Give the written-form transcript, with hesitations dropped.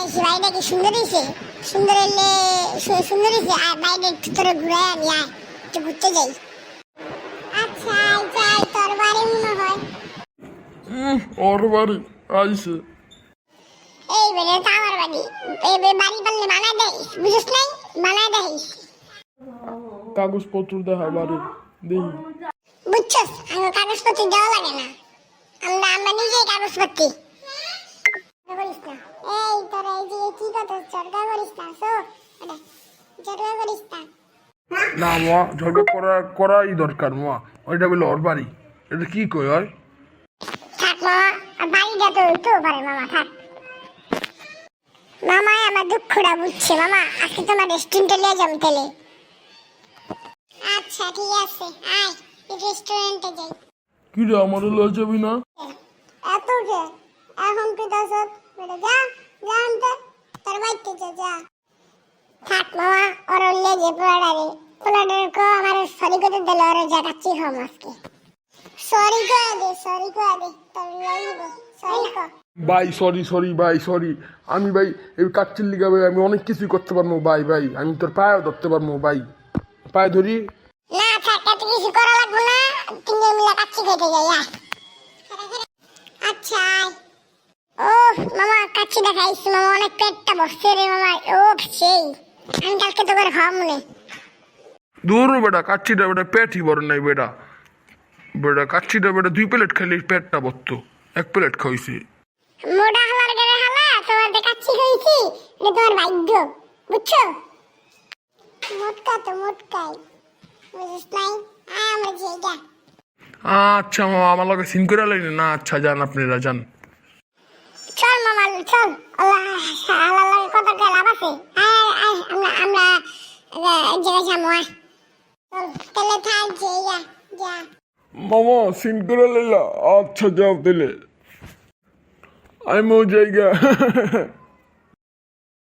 আইসি বাড়িটা কি সুন্দর হয়েছে? সুন্দর হলে সুন্দর হয়েছে। আর বাইরে একটু তোরা ঘুরে আমি আয় একটু ঘুরতে যাই। আচ্ছা যাই, তোর বাড়ি মনে হয়। ওর বাড়ি আইসে। এই বেরে তো আমার বাড়ি। এই বাড়ি পারলে বানায় দেয়, বুঝিস নাই? বানায় দেয়। কাগজপত্র দেখা বাড়ি দেখি। বুঝছস, আমার কাগজপত্র দেওয়া লাগে না। আমরা নিজেই কাগজপত্র করিস না। এই তোরা এই যে কি কথা চর্চা করিস না, সো চর্চা করিস না। না মা, ঝগড়া করাই দরকার মা। ওইটা বলে ওর বাড়ি, এটা কি কই হয়? থাক মামা, আর বাড়িটা তো হইতেও পারে মামা, থাক। মামা আমার দুঃখটা বুঝছে মামা, আজকে তোমার রেস্টুরেন্টে নিয়ে যাবো তাহলে। আচ্ছা ঠিক আছে, আয় রেস্টুরেন্টে যাই। কি রে, আমার লয়ে যাবি না? এত যে এখন তুই দশ বেটা যা, যা আনতে তোর বাড়িতে যা। থাক মামা, ওর উল্লে যে পোলাডারে কো আমার সরি করে দিলে ওর জাগাচ্ছি হম আজকে। সরি করে দে তোর লইব, সরি কর। ভাই সরি ভাই সরি। আমি ভাই এই কাচ্চির লিগা ভাই আমি অনেক কিছুই করতে পারবো ভাই। আমি তোর পায়েও ধরতে পারবো ভাই। পায়ে ধরি। না থাক, এত কিছু করা লাগবে না, তিনজন মিলে কাচ্চি খেতে যাই। আচ্ছা ও মামা, কাচ্চিটা খাইছি মামা, অনেক পেটটা বসছে রে মামা। ও সেই আমি কালকে তো করে খাওয়া মনে। দূর বেটা, কাচ্চিটা বেটা পেটই বড় নাই বেটা। কাচ্চিটা বেটা 2 প্লেট খাইলে পেটটা ভরতো, 1 প্লেট খাইছি। মোটা হালার গেলে হালা তোমার কাচ্চি খাইছি, এটা তোমার ভাগ্য, বুঝছো? মোটকাই বুঝিস নাই? আমরা যে যা। আচ্ছা মামা, আমার লগে সিন করে লাগবে না। আচ্ছা যান, আপনারা যান। চল মামা চল, আল্লাহ আল্লাহ কত লাভ আছে। আমরা এক জায়গায় যাবো। চল তাহলে থাক, যে যা। মামা সিন করে লাইলা। আচ্ছা যাও তাহলে, আমিও জায়গা।